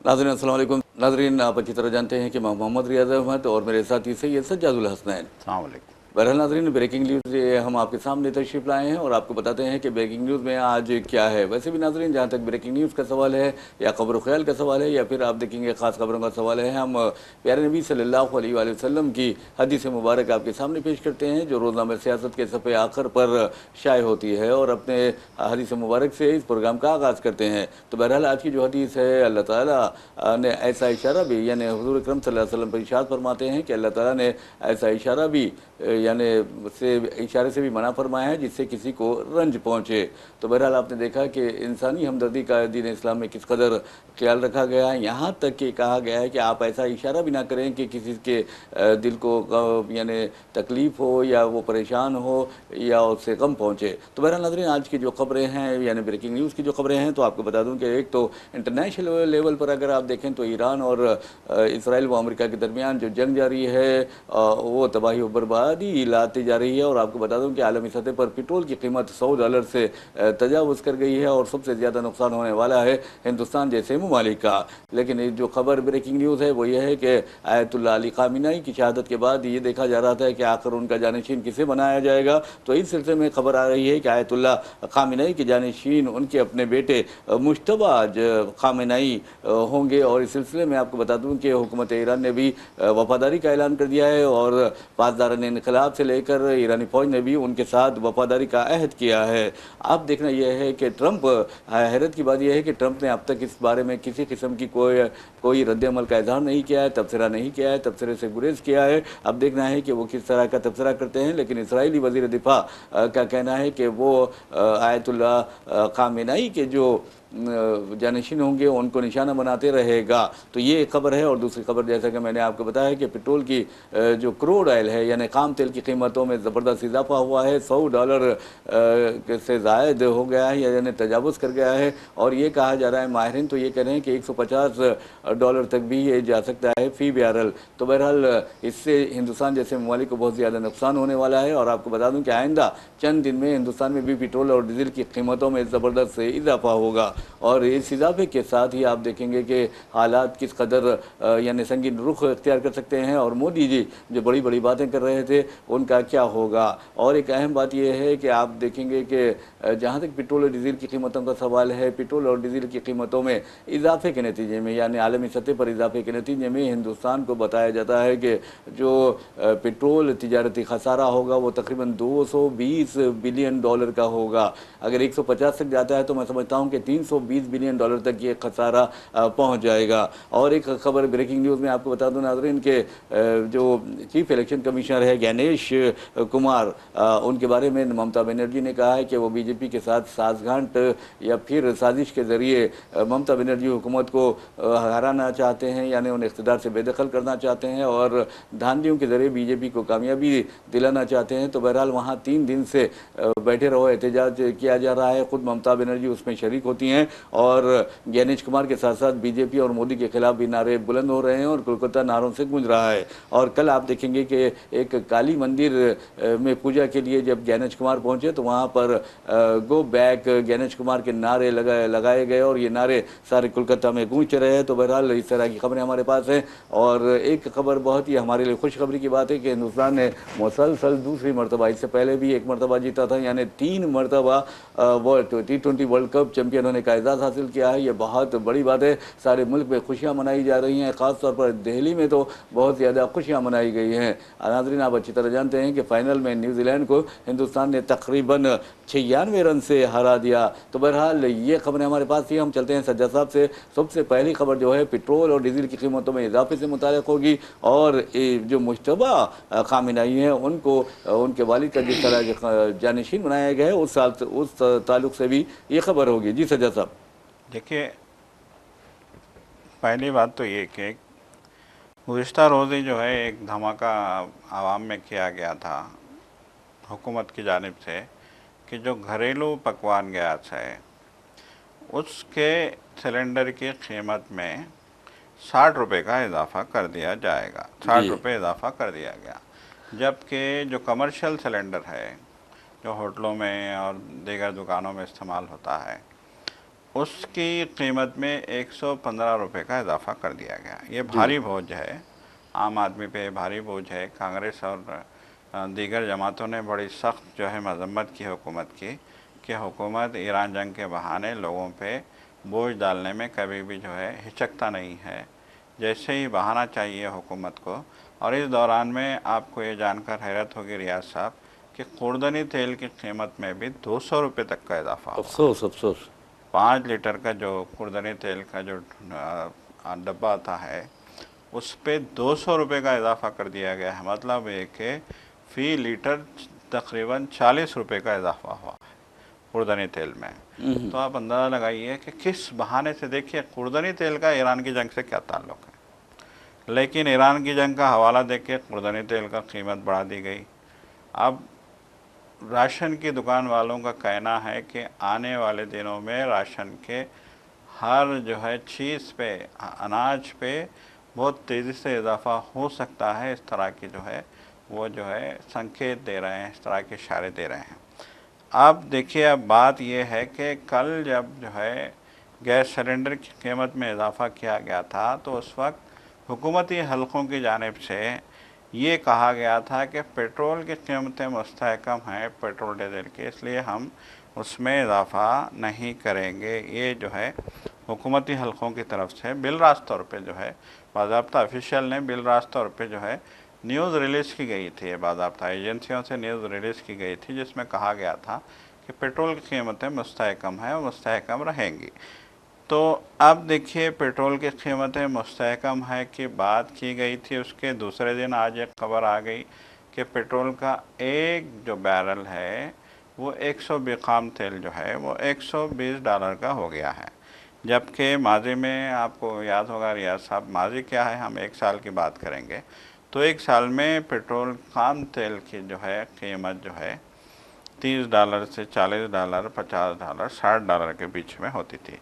नाज़रीन अस्सलाम वालेकुम। नाज़रीन, आप अच्छी तरह जानते हैं कि मैं मोहम्मद रियाज़ अहमद और मेरे साथी सैयद सज्जादुल हसनैन। अस्सलाम वालेकुम। बहरहाल नाज़रीन, ब्रेकिंग न्यूज़ ये हम आपके सामने तशरीफ़ लाए हैं और आपको बताते हैं कि ब्रेकिंग न्यूज़ में आज क्या है। वैसे भी नाज़रीन, जहाँ तक ब्रेकिंग न्यूज़ का सवाल है या खबर ख्याल का सवाल है या फिर आप देखेंगे ख़ास खबरों का सवाल है, हम प्यारे नबी सल्लल्लाहु अलैहि वसल्लम की हदीस मुबारक आपके सामने पेश करते हैं, जो रोज़नामा सियासत के सफ़े आखिर पर शाये होती है और अपने हदीस मुबारक से इस प्रोग्राम का आगाज़ करते हैं। तो बहरहाल आज की जो हदीस है, अल्लाह ताला ने ऐसा इशारा भी, यानी हुज़ूर अकरम सल्लल्लाहु अलैहि वसल्लम पर इरशाद फरमाते हैं कि अल्लाह ताला ने ऐसा इशारा भी, यानी से इशारे से भी मना फरमाया है जिससे किसी को रंज पहुँचे। तो बहरहाल आपने देखा कि इंसानी हमदर्दी का दीन इस्लाम में किस कदर ख्याल रखा गया है। यहाँ तक कि कहा गया है कि आप ऐसा इशारा भी ना करें कि किसी के दिल को यानी तकलीफ़ हो या वो परेशान हो या उससे गम पहुँचे। तो बहरहाल नाज़रीन, आज की जो खबरें हैं यानी ब्रेकिंग न्यूज़ की जो खबरें हैं, तो आपको बता दूँ कि एक तो इंटरनेशनल लेवल पर अगर आप देखें तो ईरान और इसराइल व अमेरिका के दरमियान जो जंग जारी है वो तबाही और बर्बादी लाती जा रही है। और आपको बता दूं कि आलमी सतह पर पेट्रोल की कीमत $100 से तजावुज़ कर गई है और सबसे ज़्यादा नुकसान होने वाला है हिंदुस्तान जैसे ममालिक का। लेकिन जो खबर ब्रेकिंग न्यूज़ है वो ये है कि आयतुल्लाह अली खामिनेई की शहादत के बाद ये देखा जा रहा था कि आखिर उनका जानशीन किसे बनाया जाएगा। तो इस सिलसिले में खबर आ रही है कि आयतुल्लाह खामिनेई के जानशीन उनके अपने बेटे मुश्तबा खामिनेई होंगे। और इस सिलसिले में आपको बता दूं कि हुकूमत ईरान ने भी वफादारी का ऐलान कर दिया है और पासदारान इनकलाब से लेकर ईरानी फौज ने भी उनके साथ वफादारी का अहद किया है। अब देखना यह है कि ट्रंप, हैरत की बात यह है कि ट्रंप ने अब तक इस बारे में किसी किस्म की कोई रद्द-ए-अमल का इज़हार नहीं किया है, तबसरा नहीं किया है, तबसरे से गुरेज किया है। अब देखना है कि वो किस तरह का तबसरा करते हैं। लेकिन इसराइली वज़ीर दिफा का कहना है कि वो आयतुल्लाह खामेनेई के जो जानशीन होंगे उनको निशाना बनाते रहेगा। तो ये एक खबर है। और दूसरी खबर, जैसा कि मैंने आपको बताया कि पेट्रोल की जो क्रूड ऑयल है यानी खाम तेल की कीमतों में ज़बरदस्त इजाफा हुआ है, $100 से ज़ायद हो गया है यानी तजावुज़ कर गया है। और ये कहा जा रहा है, माहिरीन तो ये कह रहे हैं कि $150 तक भी ये जा सकता है फ़ी बैरल। तो बहरहाल इससे हिंदुस्तान जैसे ममालिक को बहुत ज़्यादा नुकसान होने वाला है। और आपको बता दूँ कि आइंदा चंद दिन में हिंदुस्तान में भी पेट्रोल और डीजल की कीमतों में ज़बरदस्त इजाफा होगा। और इस इजाफे के साथ ही आप देखेंगे कि हालात किस कदर यानी संगीन रुख इख्तियार कर सकते हैं। और मोदी जी जो बड़ी बड़ी बातें कर रहे थे उनका क्या होगा। और एक अहम बात यह है कि आप देखेंगे कि जहाँ तक पेट्रोल और डीजल की कीमतों का सवाल है, पेट्रोल और डीजल की कीमतों में इजाफे के नतीजे में यानी आलमी सतह पर इजाफे के नतीजे में हिंदुस्तान को बताया जाता है कि जो पेट्रोल तिजारती खसारा होगा वो तकरीबन $220 बिलियन का होगा। अगर 150 तक जाता है तो मैं समझता हूँ कि $320 बिलियन तक ये खसारा पहुँच जाएगा। और एक खबर ब्रेकिंग न्यूज़ में आपको बता दूं नाज़रीन के जो चीफ इलेक्शन कमिश्नर है गणेश कुमार, उनके बारे में ममता बनर्जी ने कहा है कि वो बीजेपी के साथ साठगांठ या फिर साजिश के ज़रिए ममता बनर्जी हुकूमत को हराना चाहते हैं यानी उन्हें इख्तिदार से बेदखल करना चाहते हैं और धांधलियों के ज़रिए बीजेपी को कामयाबी दिलाना चाहते हैं। तो बहरहाल वहाँ 3 दिन से बैठे रहो एहतजाज किया जा रहा है। खुद ममता बनर्जी उसमें शरीक होती हैं और गणेश कुमार के साथ साथ बीजेपी और मोदी के खिलाफ भी नारे बुलंद हो रहे हैं और कोलकाता नारों से गूंज रहा है। और कल आप देखेंगे कि एक काली मंदिर में पूजा के लिए जब गणेश कुमार पहुंचे तो वहां पर गो बैक गणेश कुमार के नारे लगाए गए और ये नारे सारे कोलकाता में गूंज रहे हैं। तो बहरहाल इस तरह की खबरें हमारे पास हैं। और एक खबर बहुत ही हमारे लिए खुशखबरी की बात है कि हिंदुस्तान ने मुसलसल दूसरी मरतबा, इससे पहले भी एक मरतबा जीता था यानी 3 मरतबा T20 वर्ल्ड कप चैंपियन होने का एजाज़ हासिल किया है। ये बहुत बड़ी बात है। सारे मुल्क में खुशियां मनाई जा रही हैं, ख़ासतौर पर दिल्ली में तो बहुत ज़्यादा खुशियां मनाई गई हैं। नाज़रीन, आप अच्छी तरह जानते हैं कि फ़ाइनल में न्यूजीलैंड को हिंदुस्तान ने तकरीबन 96 रन से हरा दिया। तो बहरहाल ये खबरें हमारे पास थी। हम चलते हैं सज्जा साहब से। सबसे पहली खबर जो है पेट्रोल और डीजल की कीमतों में इजाफे से मुताल्लिक़ होगी और जो मुश्तबा खामिनेई हैं उनको उनके वालिद का जिस तरह जानशीन बनाया गया है उस ताल्लुक से भी ये खबर होगी। जी सज्जा साहब। देखिए, पहली बात तो ये कि गुज़िश्ता रोज़ ही जो है एक धमाका आवाम में किया गया था हुकूमत की जानिब से कि जो घरेलू पकवान गैस है उसके सिलेंडर की कीमत में 60 रुपये का इजाफ़ा कर दिया जाएगा। 60 रुपये इजाफ़ा कर दिया गया। जबकि जो कमर्शियल सिलेंडर है जो होटलों में और दीगर दुकानों में इस्तेमाल होता है उसकी कीमत में 115 रुपये का इजाफा कर दिया गया। ये भारी बोझ है, आम आदमी पे भारी बोझ है। कांग्रेस और दीगर जमातों ने बड़ी सख्त जो है मजम्मत की हुकूमत की कि हुकूमत ईरान जंग के बहाने लोगों पे बोझ डालने में कभी भी जो है हिचकता नहीं है, जैसे ही बहाना चाहिए हुकूमत को। और इस दौरान में आपको ये जानकर हैरत होगी रियाज साहब कि खुर्दनी तेल की कीमत में भी 200 रुपये तक का इजाफा हुआ। अफसोस अफसोस। 5 लीटर का जो खुर्दनी तेल का जो डब्बा आता है उस पर 200 रुपये का इजाफा कर दिया गया है। मतलब है कि फ़ी लीटर तकरीबन 40 रुपये का इजाफा हुआ है खुर्दनी तेल में। तो आप अंदाज़ा लगाइए कि किस बहाने से। देखिए खुर्दनी तेल का ईरान की जंग से क्या ताल्लुक़ है, लेकिन ईरान की जंग का हवाला देख के खुर्दनी तेल का कीमत बढ़ा दी गई। अब राशन की दुकान वालों का कहना है कि आने वाले दिनों में राशन के हर जो है चीज़ पे, अनाज पे बहुत तेज़ी से इजाफा हो सकता है। इस तरह की जो है वो जो है संकेत दे रहे हैं, इस तरह के इशारे दे रहे हैं। अब देखिए, अब बात यह है कि कल जब जो है गैस सिलेंडर की कीमत में इजाफा किया गया था तो उस वक्त हुकूमती हलकों की जानिब से ये कहा गया था कि पेट्रोल की कीमतें मुस्तहकम हैं पेट्रोल डीजल की, इसलिए हम उसमें इजाफा नहीं करेंगे। ये जो है हुकूमती हलकों की तरफ से बिलरास्त तौर पे जो है बाज़ाब्ता ऑफिशियल ने बिलरास्त तौर पे जो है न्यूज़ रिलीज़ की गई थी, बाज़ाब्ता एजेंसियों से न्यूज़ रिलीज़ की गई थी, जिसमें कहा गया था कि पेट्रोल की कीमतें मुस्तहकम हैं और मुस्तहकम रहेंगी। तो अब देखिए, पेट्रोल की कीमतें मुस्तहकम है की बात की गई थी, उसके दूसरे दिन आज एक खबर आ गई कि पेट्रोल का एक जो बैरल है वो 120 खाम तेल जो है वो $120 का हो गया है। जबकि माजी में आपको याद होगा रियाज साहब, माजी क्या है, हम 1 साल की बात करेंगे तो 1 साल में पेट्रोल खाम तेल की जो है कीमत जो है $30 से $40, $50, $60 के बीच में होती थी।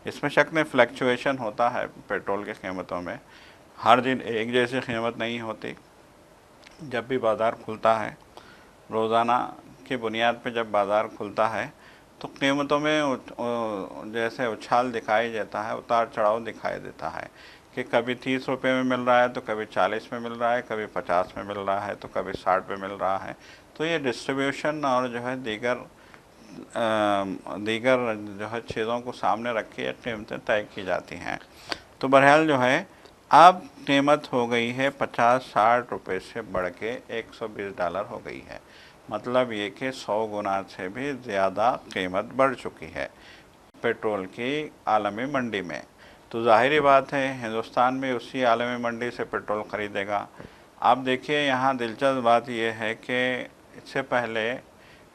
इसमें शक नहीं, फ्लक्चुएशन होता है पेट्रोल की कीमतों में, हर दिन एक जैसी कीमत नहीं होती। जब भी बाज़ार खुलता है, रोज़ाना की बुनियाद पे जब बाज़ार खुलता है तो कीमतों में जैसे उछाल दिखाई देता है, उतार चढ़ाव दिखाई देता है कि कभी 30 रुपये में मिल रहा है तो कभी 40 में मिल रहा है, कभी 50 में मिल रहा है तो कभी 60 में मिल रहा है। तो ये डिस्ट्रीब्यूशन और जो है दीगर जो है चीज़ों को सामने रख के कीमतें तय की जाती हैं। तो बहरहाल जो है अब कीमत हो गई है 50-60 रुपये से बढ़ के $120 हो गई है। मतलब ये कि 100 गुना से भी ज़्यादा कीमत बढ़ चुकी है पेट्रोल की आलमी मंडी में। तो ज़ाहिर बात है हिंदुस्तान में उसी आलमी मंडी से पेट्रोल ख़रीदेगा। आप देखिए, यहाँ दिलचस्प बात यह है कि इससे पहले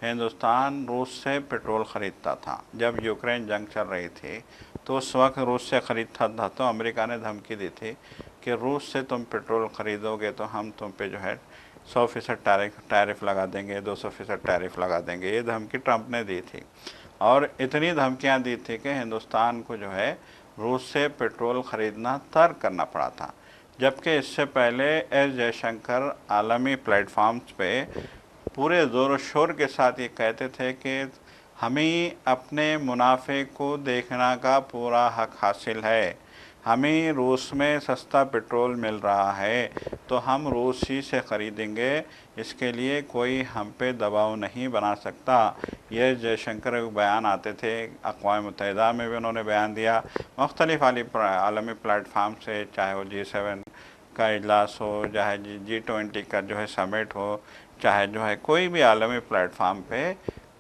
हिंदुस्तान रूस से पेट्रोल ख़रीदता था। जब यूक्रेन जंग चल रही थी तो उस वक्त रूस से ख़रीदता था तो अमेरिका ने धमकी दी थी कि रूस से तुम पेट्रोल ख़रीदोगे तो हम तुम पे जो है 100% टैरिफ लगा देंगे, 200% टैरिफ लगा देंगे। ये धमकी ट्रंप ने दी थी और इतनी धमकियां दी थी कि हिंदुस्तान को जो है रूस से पेट्रोल ख़रीदना तर्क करना पड़ा था। जबकि इससे पहले एस जयशंकर आलमी प्लेटफॉर्म्स पे पूरे ज़ोर शोर के साथ ये कहते थे कि हमें अपने मुनाफे को देखने का पूरा हक हासिल है, हमें रूस में सस्ता पेट्रोल मिल रहा है तो हम रूस ही से ख़रीदेंगे, इसके लिए कोई हम पे दबाव नहीं बना सकता। ये जयशंकर के बयान आते थे, अक़वाम मुत्तहिदा में भी उन्होंने बयान दिया, मुख्तलिफ़ आलमी प्लेटफार्म से, चाहे वो G7 का इजलास हो, चाहे G20 का जो है समिट हो, चाहे जो है कोई भी आलमी प्लेटफार्म पे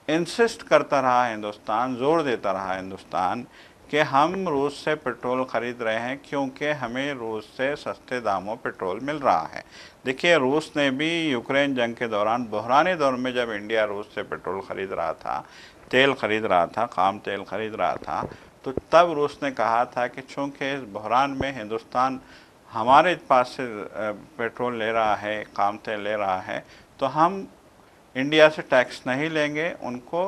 इंसिस्ट करता रहा हिंदुस्तान, ज़ोर देता रहा हिंदुस्तान कि हम रूस से पेट्रोल ख़रीद रहे हैं क्योंकि हमें रूस से सस्ते दामों पेट्रोल मिल रहा है। देखिए, रूस ने भी यूक्रेन जंग के दौरान, बहरानी दौर में जब इंडिया रूस से पेट्रोल ख़रीद रहा था, तेल ख़रीद रहा था, खाम तेल ख़रीद रहा था, तो तब रूस ने कहा था कि चूँकि इस बहरान में हिंदुस्तान हमारे पास से पेट्रोल ले रहा है, खाम तेल ले रहा है, तो हम इंडिया से टैक्स नहीं लेंगे, उनको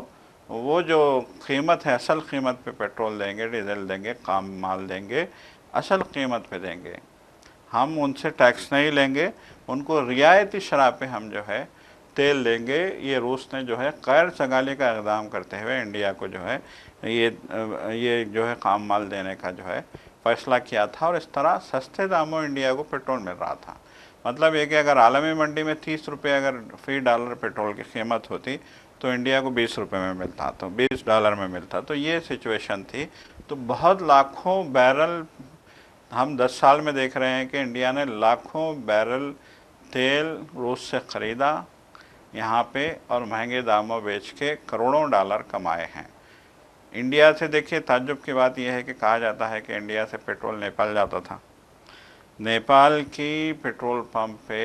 वो जो कीमत है असल कीमत पे पेट्रोल देंगे, डीजल देंगे, काम माल देंगे, असल कीमत पे देंगे, हम उनसे टैक्स नहीं लेंगे, उनको रियायती शरह पे हम जो है तेल देंगे। ये रूस ने जो है गैर सगाली का इक़दाम करते हुए इंडिया को जो है ये जो है काम माल देने का जो है फैसला किया था, और इस तरह सस्ते दामों इंडिया को पेट्रोल मिल रहा था। मतलब ये कि अगर आलमी मंडी में 30 रुपये अगर फी डॉलर पेट्रोल की कीमत होती तो इंडिया को 20 रुपये में मिलता, तो $20 में मिलता। तो ये सिचुएशन थी। तो बहुत लाखों बैरल हम 10 साल में देख रहे हैं कि इंडिया ने लाखों बैरल तेल रूस से ख़रीदा यहाँ पे, और महंगे दामों बेच के करोड़ों डॉलर कमाए हैं। इंडिया से देखिए, ताज्जुब की बात यह है कि कहा जाता है कि इंडिया से पेट्रोल नेपाल जाता था। नेपाल की पेट्रोल पंप पे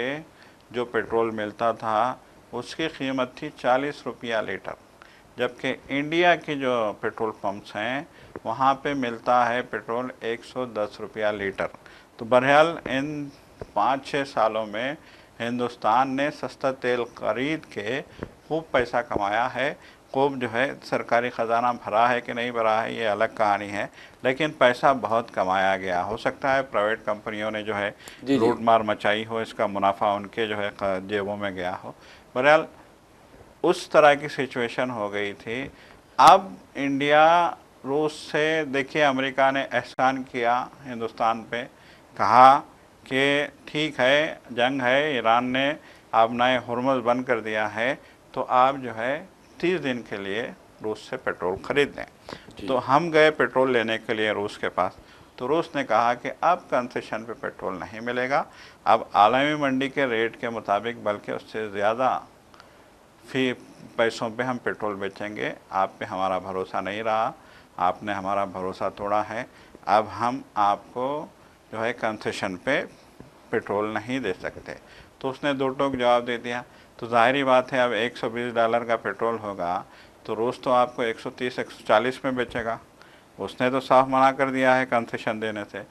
जो पेट्रोल मिलता था उसकी कीमत थी 40 रुपया लीटर, जबकि इंडिया के जो पेट्रोल पंप्स हैं वहाँ पे मिलता है पेट्रोल 110 रुपया लीटर। तो बहरहाल इन 5-6 सालों में हिंदुस्तान ने सस्ता तेल खरीद के खूब पैसा कमाया है। खूब जो है सरकारी ख़जाना भरा है कि नहीं भरा है ये अलग कहानी है, लेकिन पैसा बहुत कमाया गया। हो सकता है प्राइवेट कंपनियों ने जो है लूट मार मचाई हो, इसका मुनाफा उनके जो है जेबों में गया हो। बहरहाल उस तरह की सिचुएशन हो गई थी। अब इंडिया रूस से, देखिए अमेरिका ने एहसान किया हिंदुस्तान पे, कहा कि ठीक है जंग है, ईरान ने अब नए हुर्मुज़ बंद कर दिया है, तो आप जो है 30 दिन के लिए रूस से पेट्रोल ख़रीद लें। तो हम गए पेट्रोल लेने के लिए रूस के पास, तो रूस ने कहा कि अब कंसेशन पे पेट्रोल नहीं मिलेगा, अब आलमी मंडी के रेट के मुताबिक बल्कि उससे ज़्यादा फी पैसों पे हम पेट्रोल बेचेंगे। आप पे हमारा भरोसा नहीं रहा, आपने हमारा भरोसा तोड़ा है, अब हम आपको जो है कंसेशन पे पेट्रोल नहीं दे सकते। तो उसने दो टोक जवाब दे दिया। तो जाहिर बात है अब $120 का पेट्रोल होगा तो रूस तो आपको 130-140 में बेचेगा। उसने तो साफ मना कर दिया है कंसेशन देने से।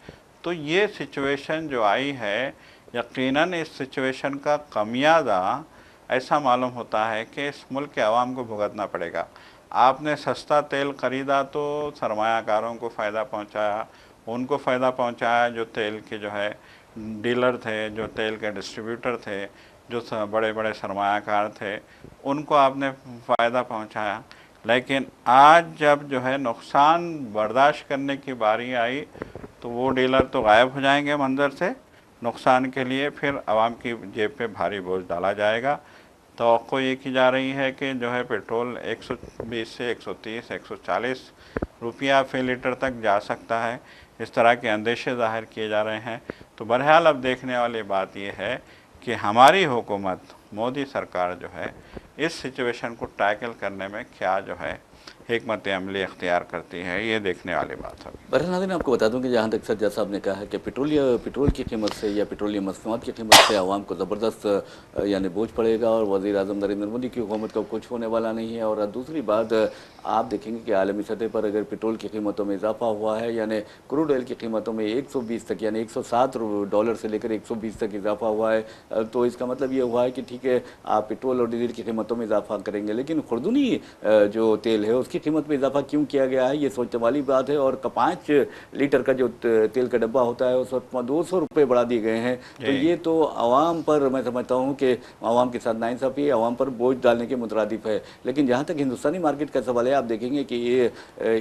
तो ये सिचुएशन जो आई है, यकीनन इस सिचुएशन का खमियाजा ऐसा मालूम होता है कि इस मुल्क के आवाम को भुगतना पड़ेगा। आपने सस्ता तेल ख़रीदा तो सरमायाकारों को फ़ायदा पहुंचाया, उनको फ़ायदा पहुंचाया जो तेल के जो है डीलर थे, जो तेल के डिस्ट्रीब्यूटर थे, जो बड़े बड़े सरमायाकार थे, उनको आपने फ़ायदा पहुंचाया। लेकिन आज जब जो है नुकसान बर्दाश्त करने की बारी आई तो वो डीलर तो गायब हो जाएंगे मंजर से नुकसान के लिए, फिर आवाम की जेब पे भारी बोझ डाला जाएगा। तो ये की जा रही है कि जो है पेट्रोल 120 से 130, 140 रुपया फी लीटर तक जा सकता है। इस तरह के अंदेशे ज़ाहिर किए जा रहे हैं। तो बहरहाल अब देखने वाली बात यह है कि हमारी हुकूमत, मोदी सरकार जो है इस सिचुएशन को टैकल करने में क्या जो है हिकमत अमली इख्तियार करती है, ये देखने वाली बात होगी। बहरहाल नाज़रीन, आपको बता दूं कि जहाँ तक सज्जाद साहब ने कहा है कि पेट्रोल की कीमत से या पेट्रोलियम मसनूआत की कीमत से आवाम को ज़बरदस्त यानी बोझ पड़ेगा और वज़ीर-ए-आज़म नरेंद्र मोदी की हुकूमत का कुछ होने वाला नहीं है। और दूसरी बात आप देखेंगे कि आलमी सतह पर अगर पेट्रोल की कीमतों में इजाफा हुआ है, यानी क्रूड ऑयल की कीमतों में 120 तक यानी $107 से लेकर 120 तक इजाफा हुआ है, तो इसका मतलब ये हुआ है कि ठीक है आप पेट्रोल और डीजल की कीमतों में इजाफा करेंगे, लेकिन खुर्दुनी जो तेल है उसकी कीमत में इजाफा क्यों किया गया है, ये सोचने वाली बात है। और 5 लीटर का जो तेल का डब्बा होता है उस वक्त 200 रुपये बढ़ा दिए गए हैं। तो ये तो आवाम पर, मैं समझता हूँ कि आवाम के साथ नाइंसाफ़ी, आवाम पर बोझ डालने के मुतरादिफ है। लेकिन जहाँ तक हिंदुस्तानी मार्केट का सवाल है, आप देखेंगे कि ये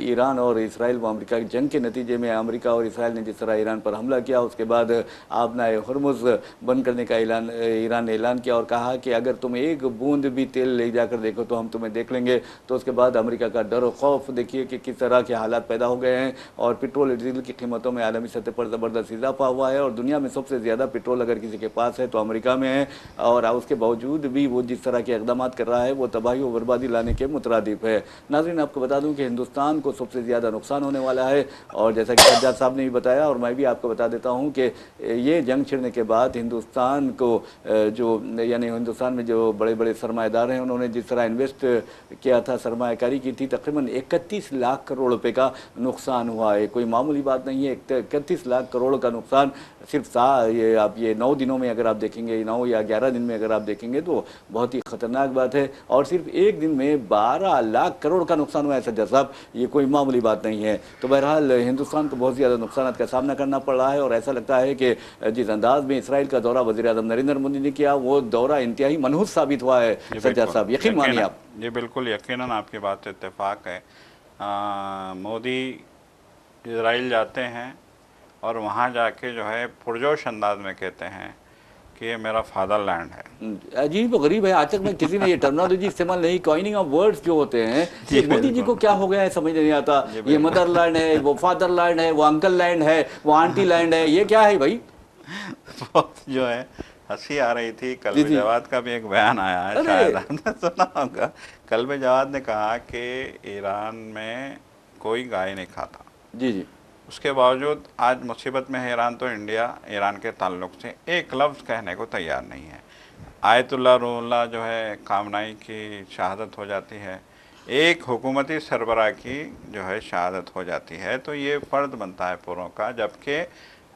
ईरान और इसराइल व अमेरिका की जंग के नतीजे में अमेरिका और इसराइल ने जिस तरह ईरान पर हमला किया, उसके बाद आपने हुर्मुज़ बंद करने का ईरान ने ऐलान किया और कहा कि अगर तुम एक बूंद भी तेल ले जाकर देखो तो हम तुम्हें देख लेंगे। तो उसके बाद अमेरिका का डर और खौफ देखिए कि किस तरह के हालात पैदा हो गए हैं और पेट्रोल और डीजल की कीमतों में आलमी सतह पर ज़बरदस्त इजाफा हुआ है। और दुनिया में सबसे ज़्यादा पेट्रोल अगर किसी के पास है तो अमेरिका में है, और उसके बावजूद भी वो जिस तरह के इक़दाम कर रहा है वो तबाही और बर्बादी लाने के मुतरादिफ है। नाज़रीन, आपको बता दूं कि हिंदुस्तान को सबसे ज़्यादा नुकसान होने वाला है, और जैसा कि सज्जाद साहब ने भी बताया और मैं भी आपको बता देता हूँ कि ये जंग छिड़ने के बाद हिंदुस्तान को जो यानी हिंदुस्तान में जो बड़े बड़े सरमाएदार हैं उन्होंने जिस तरह इन्वेस्ट किया था, सरमायाकारी की थी, तकरीबन 31 लाख करोड़ रुपए का नुकसान हुआ है। कोई मामूली बात नहीं है। 31 लाख करोड़ का नुकसान सिर्फ ये 9 दिनों में अगर आप देखेंगे, 9 या 11 दिन में अगर आप देखेंगे तो बहुत ही ख़तरनाक बात है। और सिर्फ एक दिन में 12 लाख करोड़ का नुकसान हुआ है सज्जाद साहब, ये कोई मामूली बात नहीं है। तो बहरहाल हिंदुस्तान को बहुत ज़्यादा नुकसान का सामना करना पड़ रहा है और ऐसा लगता है कि जिस अंदाज में इसराइल का दौरा वज़ीर-ए-आज़म नरेंद्र मोदी ने किया वो दौरा इंतहाई मनहूस साबित हुआ है। सज्जाद साहब, यकीन मानिए आप। ये बिल्कुल यकीनन आपकी बात से इत्तेफाक है। मोदी इज़राइल जाते हैं और वहाँ जाके जो है पुरजोश अंदाज में कहते हैं कि ये मेरा फादरलैंड है। अजीब और गरीब है, आज तक में किसी ने ये टर्मिनोलॉजी इस्तेमाल नहीं, कॉइनिंग ऑफ वर्ड्स जो होते हैं, जी ये मोदी जी बिल्कुल। को क्या हो गया है समझ नहीं आता। जी ये बिल्कुल। मदरलैंड है, वो फादरलैंड है, वो अंकल लैंड है, वो आंटी लैंड है, ये क्या है भाई? बहुत जो है हंसी आ रही थी। जी कल्बे जी। जवाद का भी एक बयान आया है, अरे शायद आपने सुना होगा। कल्बे जवाद ने कहा कि ईरान में कोई गाय नहीं खाता, जी जी। उसके बावजूद आज मुसीबत में है ईरान, तो इंडिया ईरान के ताल्लुक से एक लफ्ज़ कहने को तैयार नहीं है। आयतुल्लाह रूहुल्लाह जो है खामनाई की शहादत हो जाती है, एक हुकूमती सरबराह की जो है शहादत हो जाती है, तो ये फ़र्ज बनता है पूरों का। जबकि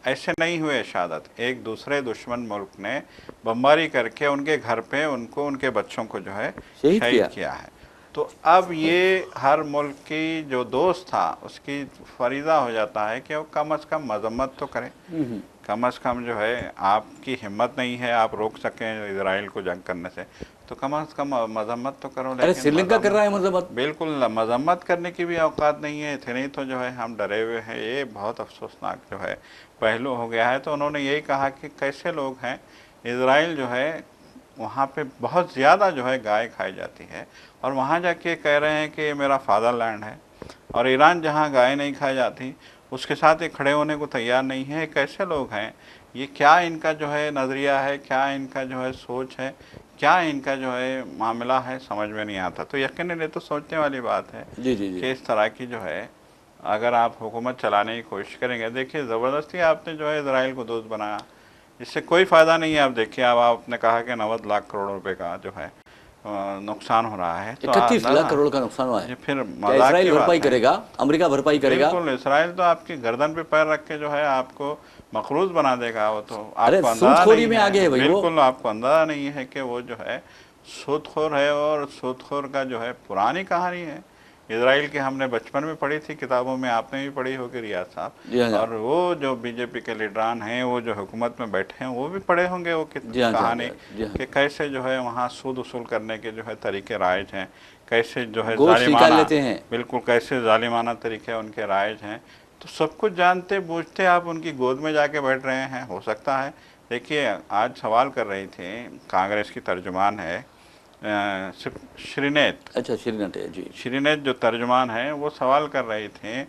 ऐसे नहीं हुए शहादत, एक दूसरे दुश्मन मुल्क ने बमबारी करके उनके घर पे उनको, उनके बच्चों को जो है शहीद शहीद किया। किया है। तो अब ये हर मुल्क की जो दोस्त था उसकी फरीज़ा हो जाता है कि वो कम अज़ कम मजम्मत तो करें। कम अज़ कम जो है, आपकी हिम्मत नहीं है आप रोक सकें इजराइल को जंग करने से, तो कम अज़ कम मजम्मत तो करो। अरे लेकिन श्रीलंका कर रहा है मजम्मत। बिल्कुल मजम्मत करने की भी औकात नहीं है, इतनी तो जो है हम डरे हुए हैं। ये बहुत अफसोसनाक जो है पहलू हो गया है। तो उन्होंने यही कहा कि कैसे लोग हैं, इजराइल जो है वहाँ पे बहुत ज़्यादा जो है गाय खाई जाती है और वहाँ जाके कह रहे हैं कि ये मेरा फादरलैंड है, और ईरान जहाँ गाय नहीं खाई जाती उसके साथ ये खड़े होने को तैयार नहीं है। कैसे लोग हैं ये, क्या इनका जो है नज़रिया है, क्या इनका जो है सोच है, क्या इनका जो है मामला है, समझ में नहीं आता। तो यकीनन ये तो सोचने वाली बात है जी जी जी। कि इस तरह की जो है अगर आप हुकूमत चलाने की कोशिश करेंगे, देखिए ज़बरदस्ती आपने जो है इजराइल को दोस्त बनाया, इससे कोई फ़ायदा नहीं है। आप देखिए, अब आपने कहा कि 90 लाख करोड़ रुपए का जो है नुकसान हो रहा है, तो 31 लाख अंदाज़ा, करोड़ का नुकसान हुआ है। ये फिर क्या मजाक इसराइल की भरपाई बात है। करेगा? अमेरिका भरपाई करेगा? बिल्कुल, इसराइल तो आपकी गर्दन पे पैर रख के जो है आपको मकरूज बना देगा। वो तो अरे आपको अंदाजा सूदखोरी नहीं में आ गए है, भाई वो। बिल्कुल आपको अंदाजा नहीं है कि वो जो है सूदखोर है, और सूदखोर का जो है पुरानी कहानी है। इसराइल की हमने बचपन में पढ़ी थी किताबों में, आपने भी पढ़ी होगी रियाज साहब, जी हाँ और वो जो बीजेपी के लीडरान हैं, वो जो हुकूमत में बैठे हैं, वो भी पढ़े होंगे वो जी हाँ जी हाँ कहानी, जी हाँ। कि कैसे जो है वहाँ सूद वसूल करने के जो है तरीके राइज हैं, कैसे जो है गोश्त निकाल जालिमाना, लेते हैं। बिल्कुल कैसे जालिमाना तरीके उनके राइज हैं। तो सब कुछ जानते बूझते आप उनकी गोद में जाके बैठ रहे हैं, हो सकता है। देखिए, आज सवाल कर रही थी, कांग्रेस की तर्जुमान है श्रीनेत, अच्छा श्रीनाथ है जी। श्रीनेत जो तर्जुमान है, वो सवाल कर रहे थे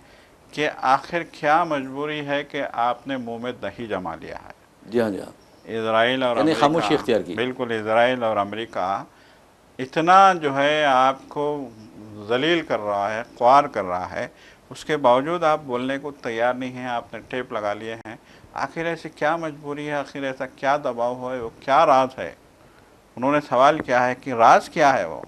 कि आखिर क्या मजबूरी है कि आपने मुंह में दही जमा लिया है। जी हाँ जी हाँ। इजराइल और यानी खामोशी अमेरिका, इख्तियार की। बिल्कुल इजराइल और अमेरिका इतना जो है आपको जलील कर रहा है, ख्वार कर रहा है, उसके बावजूद आप बोलने को तैयार नहीं हैं, आपने टेप लगा लिए हैं। आखिर ऐसी क्या मजबूरी है, आखिर ऐसा क्या दबाव है, वो क्या राज है? उन्होंने सवाल किया है कि राज क्या है वो,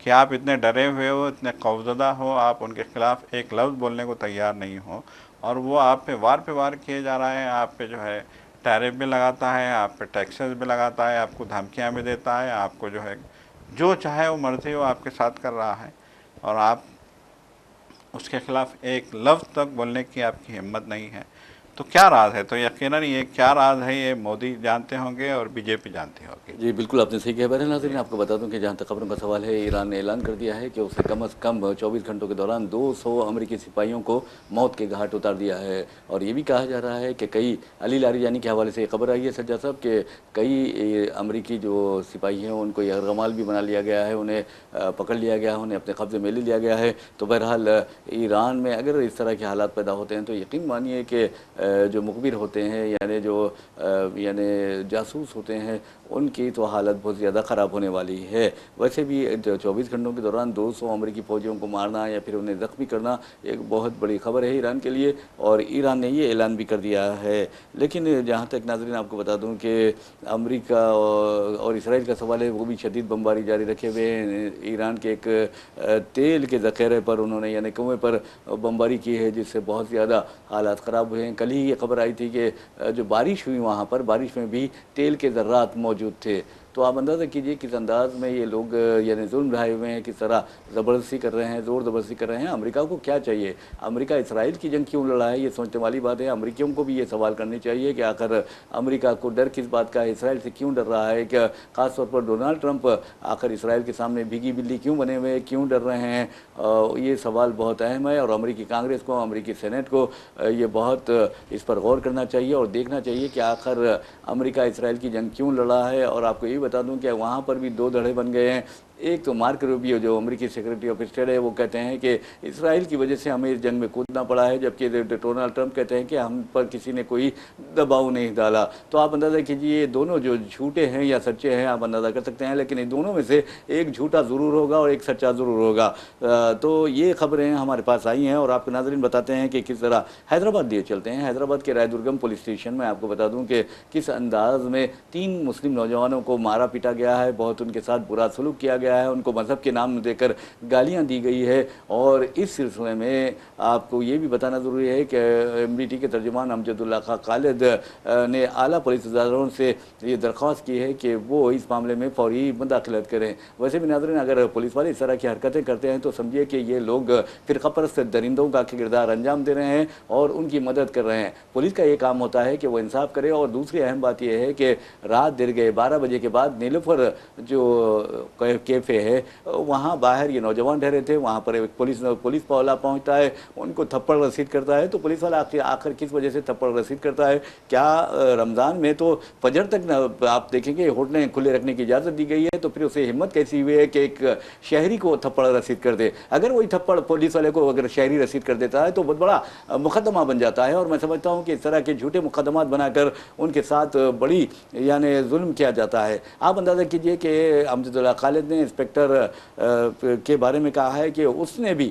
कि आप इतने डरे हुए हो, इतने खौफजदा हो, आप उनके खिलाफ एक लफ्ज़ बोलने को तैयार नहीं हो, और वो आप पे वार किए जा रहा है। आप पे जो है टैरिफ भी लगाता है, आप पे टैक्सेस भी लगाता है, आपको धमकियां भी देता है, आपको जो है जो चाहे वो मर्जी हो आपके साथ कर रहा है, और आप उसके खिलाफ एक लफ्ज़ तक बोलने की आपकी हिम्मत नहीं है। तो क्या राज है? तो यकीनन ये क्या राज है, ये मोदी जानते होंगे और बीजेपी जानती होगी। जी बिल्कुल, आपने सही कहा। बहरहाल नाज़रीन, जी आपको बता दूं कि जहाँ तक खबरों का सवाल है, ईरान ने ऐलान कर दिया है कि उसने कम से कम 24 घंटों के दौरान 200 अमेरिकी सिपाहियों को मौत के घाट उतार दिया है। और ये भी कहा जा रहा है कि कई अली लारिजानी के हवाले से खबर आई है सज्जा साहब कि कई अमेरिकी जो सिपाही हैं उनको यरगमाल भी बना लिया गया है, उन्हें पकड़ लिया गया है, उन्हें अपने कब्जे में ले लिया गया है। तो बहरहाल ईरान में अगर इस तरह के हालात पैदा होते हैं तो यकीन मानिए कि जो मुखबिर होते हैं, यानी जो यानी जासूस होते हैं, उनकी तो हालत बहुत ज़्यादा ख़राब होने वाली है। वैसे भी 24 घंटों के दौरान 200 अमेरिकी फ़ौजियों को मारना या फिर उन्हें ज़ख्मी करना एक बहुत बड़ी खबर है ईरान के लिए, और ईरान ने ये ऐलान भी कर दिया है। लेकिन जहाँ तक नाज़रीन आपको बता दूँ कि अमेरिका और इसराइल का सवाल है, वो भी शदीद बमबारी जारी रखे हुए हैं। ईरान के एक तेल के ज़ख़ीरे पर उन्होंने यानी कुएँ पर बमबारी की है, जिससे बहुत ज़्यादा हालात ख़राब हुए हैं। कल ही ये खबर आई थी कि जो बारिश हुई वहाँ पर, बारिश में भी तेल के ज़र्रात मौजूद थे। तो आप अंदाज़ा कीजिए किस अंदाज में ये लोग यानी जुल्म ढाए हुए हैं, किस तरह ज़बरदस्ती कर रहे हैं, ज़ोर ज़बरदस्ती कर रहे हैं। अमेरिका को क्या चाहिए, अमेरिका इसराइल की जंग क्यों लड़ा है, ये सोचने वाली बात है। अमेरिकियों को भी ये सवाल करनी चाहिए कि आखिर अमेरिका को डर किस बात का है, इसराइल से क्यों डर रहा है, क्या खासतौर पर डोनाल्ड ट्रंप आखिर इसराइल के सामने भीगी बिल्ली क्यों बने हुए हैं, क्यों डर रहे हैं। ये सवाल बहुत अहम है और अमेरिकी कांग्रेस को, अमेरिकी सेनेट को ये बहुत इस पर गौर करना चाहिए और देखना चाहिए कि आखिर अमेरिका इसराइल की जंग क्यों लड़ा है। और आपको ये बता दूं कि वहाँ पर भी दो धड़े बन गए हैं। एक तो मार्क रूबियो जो अमेरिकी सेक्रेटरी ऑफ स्टेट है, वो कहते हैं कि इसराइल की वजह से हमें इस जंग में कूदना पड़ा है, जबकि डोनाल्ड ट्रंप कहते हैं कि हम पर किसी ने कोई दबाव नहीं डाला। तो आप अंदाज़ा कीजिए ये दोनों जो झूठे हैं या सच्चे हैं आप अंदाज़ा कर सकते हैं, लेकिन इन दोनों में से एक झूठा ज़रूर होगा और एक सच्चा ज़रूर होगा। तो ये खबरें हमारे पास आई हैं और आपको नाज़रीन बताते हैं कि किस तरह हैदराबाद लिए चलते हैं। हैदराबाद के रायदुर्गम पुलिस स्टेशन में आपको बता दूं कि किस अंदाज में 3 मुस्लिम नौजवानों को मारा पीटा गया है, बहुत उनके साथ बुरा सलूक किया गया है, उनको मज़हब के नाम देकर गालियां दी गई है। और इस सिलसिले में आपको ये भी बताना ज़रूरी है कि एमडीटी के तर्जुमान अमजदुल्ला खां खालिद ने आला पुलिस अदारों से ये दरख्वास्त की है कि वो इस मामले में फौरी मुदाखलत करें। वैसे भी नाज़रीन अगर पुलिस वाले इस तरह की हरकतें करते हैं तो समझिए कि ये लोग फ़िरक़ापरस्त दरिंदों का किरदार अंजाम दे रहे हैं और उनकी मदद कर रहे हैं। पुलिस का ये काम होता है कि वो इंसाफ करे। और दूसरी अहम बात यह है कि रात देर गए 12 बजे के बाद नीलूफर जो कैफ़े है वहाँ बाहर ये नौजवान ठहरे थे, वहाँ पर एक पुलिस वाला पहुँचता है, उनको थप्पड़ रसीद करता है। तो पुलिस वाला आखिर किस वजह से थप्पड़ रसीद करता है? क्या रमज़ान में तो फजर तक न आप देखेंगे होटलें खुले रखने की इजाज़त दी गई है, तो फिर उसे हिम्मत कैसी हुई है कि एक शहरी को थप्पड़ रसीद कर दे? अगर वही थप्पड़ पुलिस वाले को अगर शहरी रसीद कर देता है तो बहुत बड़ा मुकदमा बन जाता है। और मैं समझता हूँ कि इस तरह के झूठे मुकदमात बनाकर उनके साथ बड़ी यानी जुल्म किया जाता है। आप अंदाज़ा कीजिए कि अमजदुल्ला खालिद ने इंस्पेक्टर के बारे में कहा है कि उसने भी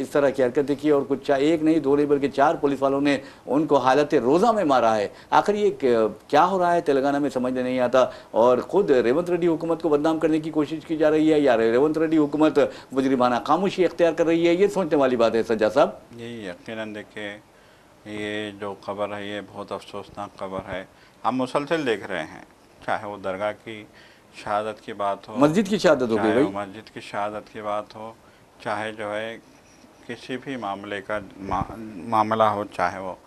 इस तरह की हरकतें की और कुछ एक नहीं दो नहीं बल्कि 4 पुलिस वालों ने उनको हालत रोज़ा में मारा है। आखिर ये क्या हो रहा है तेलंगाना में समझ नहीं आता। और ख़ुद रेवंत रेड्डी हुकूमत को बदनाम करने की कोशिश की जा रही है या रेवंत रेड्डी हुकूमत मुजरिमाना खामोशी इख्तियार कर रही है, ये सोचने वाली बात है। सज्जा साहब, ये यकीनन देखिए ये जो खबर है ये बहुत अफसोसनाक खबर है। हम मुसलसल देख रहे हैं, चाहे वो दरगाह की शहादत की बात हो, मस्जिद की शहादत हो गई भाई, मस्जिद की शहादत की बात हो, चाहे जो है किसी भी मामले का मामला हो, चाहे वो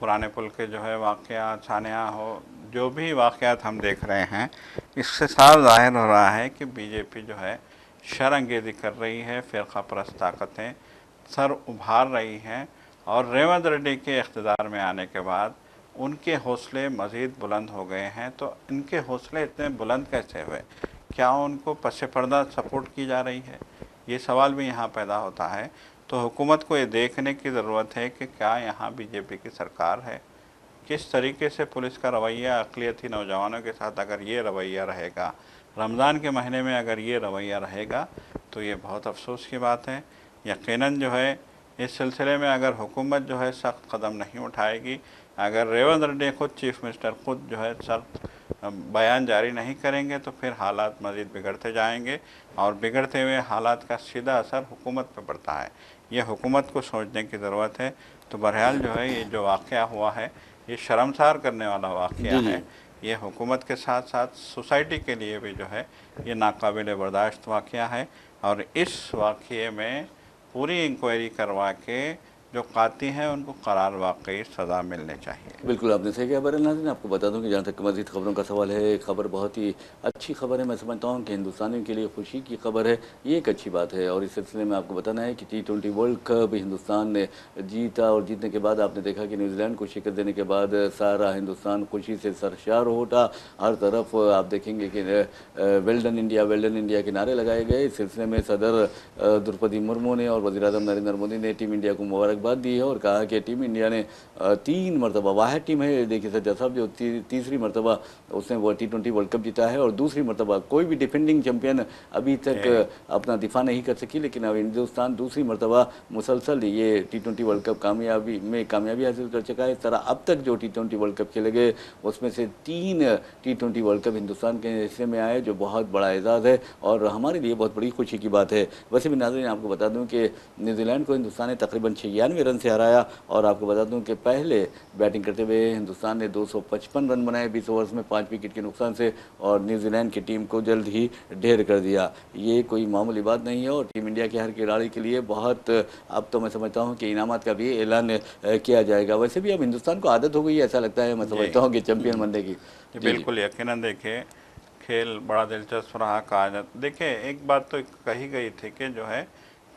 पुराने पुल के जो है वाक़या छानिया हो, जो भी वाक़यात हम देख रहे हैं इससे साफ ज़ाहिर हो रहा है कि बीजेपी जो है शरअंगेज़ी कर रही है, फ़िरक़ा परस्त ताकतें सर उभार रही हैं। और रेवंत रेड्डी के इक़्तिदार में आने के बाद उनके हौसले मज़ीद बुलंद हो गए हैं। तो इनके हौसले इतने बुलंद कैसे हुए? क्या उनको पसे पर्दा सपोर्ट की जा रही है? ये सवाल भी यहाँ पैदा होता है। तो हुकूमत को ये देखने की ज़रूरत है कि क्या यहाँ बीजेपी की सरकार है, किस तरीके से पुलिस का रवैया अक़लियती नौजवानों के साथ अगर ये रवैया रहेगा, रमज़ान के महीने में अगर ये रवैया रहेगा तो ये बहुत अफसोस की बात है। यकीनन जो है इस सिलसिले में अगर हुकूमत जो है सख्त कदम नहीं उठाएगी, अगर रेवंत रेड्डी खुद चीफ मिनिस्टर खुद जो है सख्त बयान जारी नहीं करेंगे तो फिर हालात मज़ीद बिगड़ते जाएंगे और बिगड़ते हुए हालात का सीधा असर हुकूमत पर पड़ता है। ये हुकूमत को सोचने की ज़रूरत है। तो बहरहाल जो है ये जो वाक़या हुआ है ये शर्मसार करने वाला वाक़या है। ये हुकूमत के साथ साथ सोसाइटी के लिए भी जो है ये नाकाबिल बर्दाश्त वाक़या है। और इस वाक़ये में पूरी इंक्वायरी करवा के जो काती हैं उनको करार वाकई सज़ा मिलनी चाहिए। बिल्कुल आपने सही कहा। बहरहाल नाज़रीन आपको बता दूं कि जहाँ तक मज़ीद खबरों का सवाल है, खबर बहुत ही अच्छी खबर है। मैं समझता हूँ कि हिंदुस्तानियों के लिए खुशी की खबर है, ये एक अच्छी बात है। और इस सिलसिले में आपको बताना है कि T20 वर्ल्ड कप हिंदुस्तान ने जीता और जीतने के बाद आपने देखा कि न्यूजीलैंड को शिकस्त देने के बाद सारा हिंदुस्तान खुशी से सरशार हो उठा। हर तरफ आप देखेंगे कि वेल डन इंडिया के नारे लगाए गए। इस सिलसिले में सदर द्रौपदी मुर्मू ने और वज़ीर-ए-आज़म नरेंद्र मोदी ने टीम इंडिया को मुबारकबाद दी है और कहा कि टीम इंडिया ने 3 मरतबा, वाहिद टीम है देखिए सज्जा साहब जो तीसरी मरतबा उसने वो T20 वर्ल्ड कप जीता है और दूसरी मरतबा कोई भी डिफेंडिंग चैंपियन अभी तक अपना दिफा नहीं कर सकी। लेकिन अब हिंदुस्तान दूसरी मरतबा मुसलसल ये T20 वर्ल्ड कप कामयाबी हासिल कर चुका है। इस तरह अब तक जो T20 वर्ल्ड कप खेले गए उसमें से 3 T20 वर्ल्ड कप हिंदुस्तान के हिस्से में आए, जो बहुत बड़ा एजाज़ है और हमारे लिए बहुत बड़ी खुशी की बात है। वैसे भी नाज़रीन आपको बता दूं कि न्यूजीलैंड को हिंदुस्तान ने तकरीबन 96 191 रन से हराया। और आपको बता दूं कि पहले बैटिंग करते हुए हिंदुस्तान ने 255 रन बनाए 20 ओवर्स में 5 विकेट के नुकसान से, और न्यूजीलैंड की टीम को जल्द ही ढेर कर दिया। ये कोई मामूली बात नहीं है और टीम इंडिया के हर खिलाड़ी के लिए बहुत, अब तो मैं समझता हूँ कि इनामात का भी ऐलान किया जाएगा। वैसे भी अब हिंदुस्तान को आदत हो गई है, ऐसा लगता है, मैं जी समझता हूँ कि चैंपियन बनने की। जी जी जी बिल्कुल, यकीनन देखिए खेल बड़ा दिलचस्प रहा। कहा जा देखिए एक बात तो कही गई थी कि जो है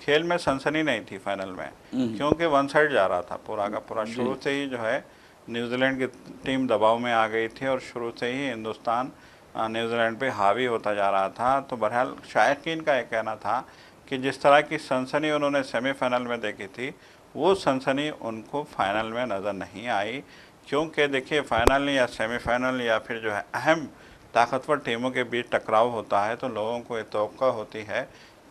खेल में सनसनी नहीं थी फाइनल में, क्योंकि वन साइड जा रहा था पूरा का पूरा। जी शुरू से ही जो है न्यूजीलैंड की टीम दबाव में आ गई थी और शुरू से ही हिंदुस्तान न्यूजीलैंड पे हावी होता जा रहा था। तो बहरहाल शायकीन का एक कहना था कि जिस तरह की सनसनी उन्होंने सेमीफाइनल में देखी थी, वो सनसनी उनको फाइनल में नज़र नहीं आई। क्योंकि देखिए फाइनल या सेमीफाइनल या फिर जो है अहम ताकतवर टीमों के बीच टकराव होता है तो लोगों को ये तवक्को होती है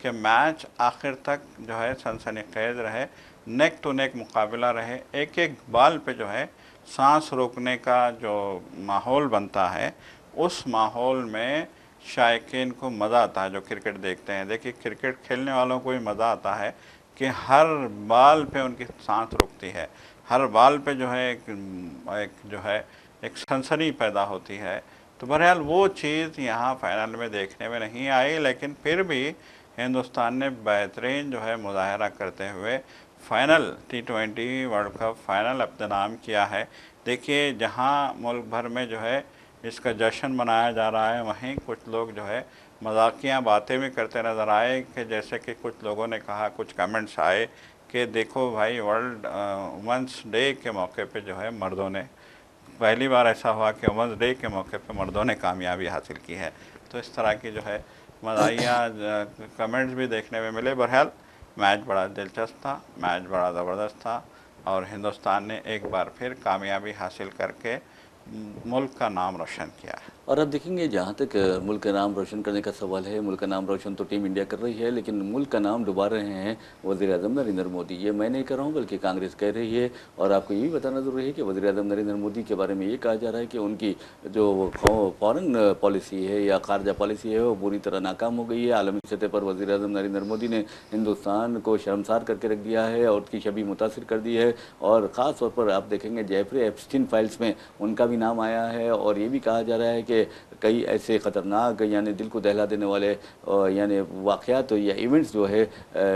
कि मैच आखिर तक जो है सनसनीखेज रहे, नेक टू नेक मुकाबला रहे, एक एक बॉल पे जो है सांस रोकने का जो माहौल बनता है, उस माहौल में शायकीन को मज़ा आता है जो क्रिकेट देखते हैं। देखिए क्रिकेट खेलने वालों को भी मज़ा आता है कि हर बॉल पे उनकी सांस रुकती है, हर बॉल पे जो है एक जो है एक सनसनी पैदा होती है। तो बहरहाल वो चीज़ यहाँ फाइनल में देखने में नहीं आई, लेकिन फिर भी हिंदुस्तान ने बेहतरीन जो है मुजाहरा करते हुए final T20 world cup final अपने नाम किया है। देखिए जहाँ मुल्क भर में जो है इसका जश्न मनाया जा रहा है, वहीं कुछ लोग जो है मजाकिया बातें भी करते नज़र आए कि जैसे कि कुछ लोगों ने कहा, कुछ कमेंट्स आए कि देखो भाई वर्ल्ड वुमेंस डे के मौके पे जो है मर्दों ने, पहली बार ऐसा हुआ कि वुमेंस डे के मौके पे मर्दों ने कामयाबी हासिल की है। तो इस तरह की जो है मज़ाहिया कमेंट्स भी देखने में मिले। बहरहाल मैच बड़ा दिलचस्प था, मैच बड़ा ज़बरदस्त था और हिंदुस्तान ने एक बार फिर कामयाबी हासिल करके मुल्क का नाम रोशन किया है। और अब देखेंगे, जहाँ तक मुल्क का नाम रोशन करने का सवाल है, मुल्क का नाम रोशन तो टीम इंडिया कर रही है, लेकिन मुल्क का नाम डुबा रहे हैं वज़ीर-ए-आज़म नरेंद्र मोदी। ये मैं नहीं कर रहा हूँ, बल्कि कांग्रेस कह रही है। और आपको ये भी बताना ज़रूरी है कि वज़ीर-ए-आज़म नरेंद्र मोदी के बारे में ये कहा जा रहा है कि उनकी जो फॉरेन पॉलिसी है या खारजा पॉलिसी है, वो बुरी तरह नाकाम हो गई है। आलमी सतह पर वज़ीर-ए-आज़म नरेंद्र मोदी ने हिंदुस्तान को शर्मसार करके रख दिया है और उसकी छवि मुतासिर कर दी है। और ख़ास तौर पर आप देखेंगे जेफरी एप्स्टीन फाइल्स में उनका भी नाम आया है। और ये भी कहा जा रहा है कि कई ऐसे ख़तरनाक यानी दिल को दहला देने वाले यानी वाक़यात या इवेंट्स जो है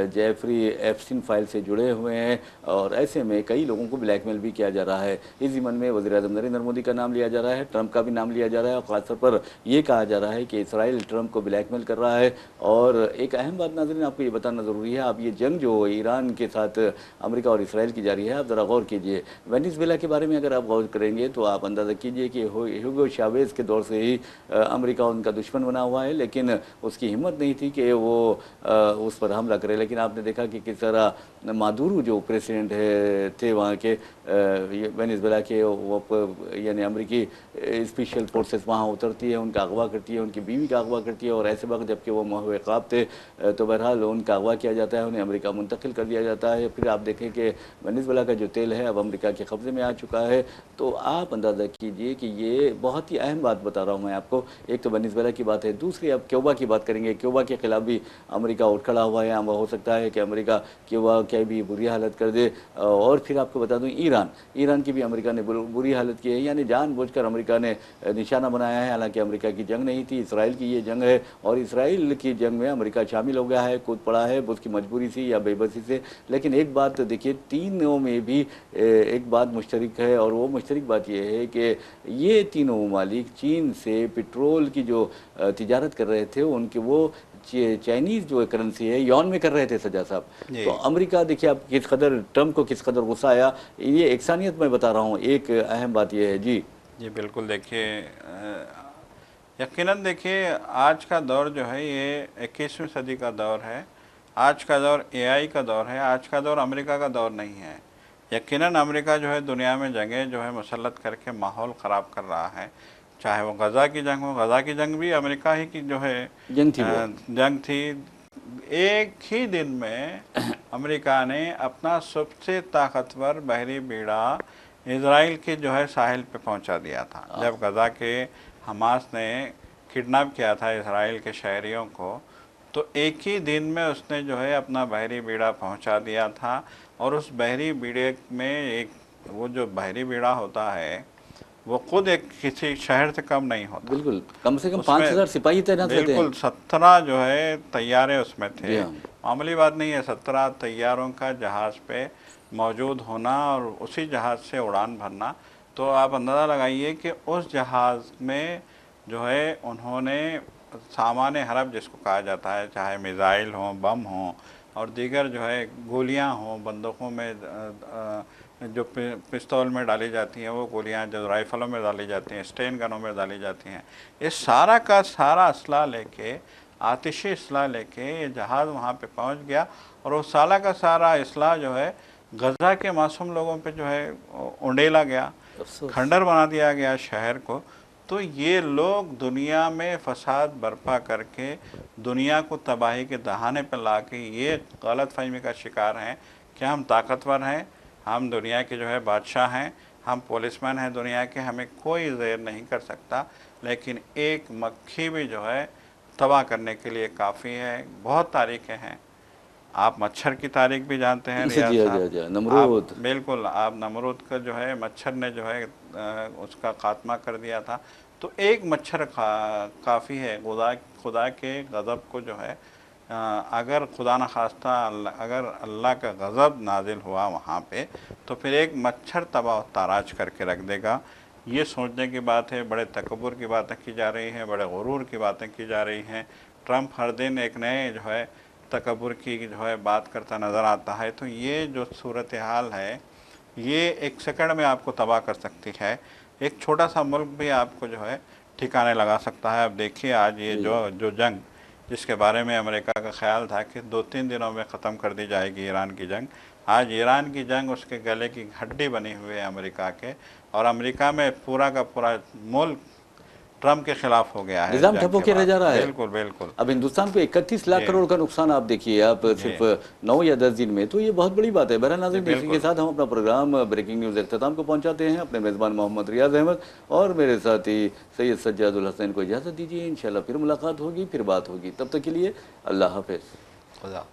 जेफरी एप्स्टीन फाइल से जुड़े हुए हैं। और ऐसे में कई लोगों को ब्लैकमेल भी किया जा रहा है। इस ज़िम्न में वज़ीर-ए-आज़म नरेंद्र मोदी का नाम लिया जा रहा है, ट्रंप का भी नाम लिया जा रहा है। और ख़ासतौर पर ये कहा जा रहा है कि इसराइल ट्रंप को ब्लैकमेल कर रहा है। और एक अहम बात नाज़रीन आपको ये बताना ज़रूरी है, आप ये जंग जो ईरान के साथ अमेरिका और इसराइल की जारी है, आप ज़रा गौर कीजिए। वेनेज़ुएला के बारे में अगर आप गौर करेंगे तो आप अंदाज़ा कीजिए कि ह्यूगो चावेज़ के दौर से ही अमेरिका उनका दुश्मन बना हुआ है, लेकिन उसकी हिम्मत नहीं थी कि वो उस पर हमला करे। लेकिन आपने देखा कि किस तरह मादुरो जो प्रेसिडेंट है थे वहाँ के वेनेज़ुएला के, वो यानी अमेरिकी स्पेशल फोर्सेस वहाँ उतरती है, उनका अगवा करती है, उनकी बीवी का अगवा करती है। और ऐसे वक्त जबकि वो महव क़ाब थे तो बहरहाल उनका अगवा किया जाता है, उन्हें अमेरिका मुंतकिल कर दिया जाता है। फिर आप देखें कि वेनेज़ुएला का जो तेल है अब अमेरिका के कब्ज़े में आ चुका है। तो आप अंदाज़ा कीजिए कि ये बहुत ही अहम बात बता रहा हूँ मैं आपको। एक तो वेनेज़ुएला की बात है, दूसरी अब क्यूबा की बात करेंगे। क्यूबा के खिलाफ भी अमेरिका उठ खड़ा हुआ है। हो सकता है कि अमेरिका क्यूबा की भी बुरी हालत कर दे। और फिर आपको बता दूं ईरान की भी अमेरिका ने बुरी हालत की है, यानी जानबूझकर अमेरिका ने निशाना बनाया है। हालांकि अमेरिका की जंग नहीं थी, इसराइल की ये जंग है। और इसराइल की जंग में अमेरिका शामिल हो गया है, कूद पड़ा है, उसकी मजबूरी से या बेबसी से। लेकिन एक बात देखिए, तीनों में भी एक बात मुश्तरक है, और वो मुश्तरक बात यह है कि ये तीनों ममालिक चीन से पेट्रोल की जो तिजारत कर रहे थे, उनके वो चाइनीज़ जो करेंसी है यॉन में कर रहे थे सजा साहब। तो अमेरिका देखिए आप किस कदर, ट्रंप को किस कदर गुस्सा आया। ये एकसानियत मैं बता रहा हूँ, एक अहम बात ये है। जी जी बिल्कुल, देखिए यकीनन देखिए आज का दौर जो है ये 21वीं सदी का दौर है। आज का दौर एआई का दौर है। आज का दौर अमेरिका का दौर नहीं है। यकीनन अमेरिका जो है दुनिया में जंगें जो है मुसल्लत करके माहौल ख़राब कर रहा है। चाहे वो गज़ा की जंग हो, गज़ा की जंग भी अमेरिका ही की जो है जंग थी। एक ही दिन में अमेरिका ने अपना सबसे ताकतवर बहरी बेड़ा इज़राइल के जो है साहिल पे पहुंचा दिया था। जब गज़ा के हमास ने किडनैप किया था इज़राइल के शहरियों को, तो एक ही दिन में उसने जो है अपना बहरी बेड़ा पहुंचा दिया था। और उस बहरी बीड़े में एक वो जो बहरी बीड़ा होता है वो खुद एक किसी शहर से कम नहीं होता। बिल्कुल, कम से कम उसमें 5,000 सिपाही तैनात रहते हैं। बिल्कुल 17 जो है तैयारे उसमें जी थे। हाँ। मामूली बात नहीं है 17 तैयारों का जहाज़ पे मौजूद होना और उसी जहाज़ से उड़ान भरना। तो आप अंदाज़ा लगाइए कि उस जहाज़ में जो है उन्होंने सामान्य हरब जिसको कहा जाता है, चाहे मिज़ाइल हों, बम हों और दीगर जो है गोलियां हों, बंदूकों में जो पिस्तौल में डाली जाती हैं वो गोलियां, जो राइफ़लों में डाली जाती हैं, स्टेन गनों में डाली जाती हैं, इस सारा का सारा असला लेके, आतिशी असला लेके ये जहाज़ वहाँ पे पहुँच गया और वो सारा का सारा असला जो है गज़ा के मासूम लोगों पे जो है उंडेला गया, खंडर बना दिया गया शहर को। तो ये लोग दुनिया में फसाद बर्पा करके दुनिया को तबाही के दहाने पर ला के ये गलत फहमी का शिकार हैं कि हम ताकतवर हैं, हम दुनिया के जो है बादशाह हैं, हम पुलिसमैन हैं दुनिया के, हमें कोई ज़ेर नहीं कर सकता। लेकिन एक मक्खी भी जो है तबाह करने के लिए काफ़ी है। बहुत तारीखें हैं, आप मच्छर की तारीख भी जानते हैं रियाज साहब। नमरूद। बिल्कुल, आप नमरूद का जो है मच्छर ने जो है उसका खात्मा कर दिया था। तो एक मच्छर काफ़ी है। खुदा के गज़ब को जो है अगर खुदा न खास्ता अगर अल्लाह का गज़ब नाजिल हुआ वहाँ पे तो फिर एक मच्छर तबाह ताराज करके रख देगा। ये सोचने की बात है। बड़े तकब्बुर की बातें की जा रही हैं, बड़े गुरूर की बातें की जा रही हैं। ट्रंप हर दिन एक नए जो है तकब्बुर की जो है बात करता नज़र आता है। तो ये जो सूरत हाल है ये एक सेकंड में आपको तबाह कर सकती है। एक छोटा सा मुल्क भी आपको जो है ठिकाने लगा सकता है। अब देखिए आज ये जो जंग जिसके बारे में अमेरिका का ख्याल था कि 2-3 दिनों में ख़त्म कर दी जाएगी ईरान की जंग, आज ईरान की जंग उसके गले की हड्डी बनी हुई है अमेरिका के। और अमेरिका में पूरा का पूरा मुल्क ट्रंप के खिलाफ हो गया है। निजाम ठप्पो के रह जा रहा है। बिल्कुल बिल्कुल। अब हिंदुस्तान को 31 लाख करोड़ का नुकसान आप देखिए, आप सिर्फ 9 या 10 दिन में, तो ये बहुत बड़ी बात है। बहरहाल नाज़रीन, इसी के साथ हम अपना प्रोग्राम ब्रेकिंग न्यूज़ इख्तिताम को पहुंचाते हैं। अपने मेज़बान मोहम्मद रियाज अहमद और मेरे साथी सैयद सज्जादुल हसैन को इजाज़त दीजिए। इंशाल्लाह फिर मुलाकात होगी, फिर बात होगी। तब तक के लिए अल्लाह हाफ़िज़। खुदा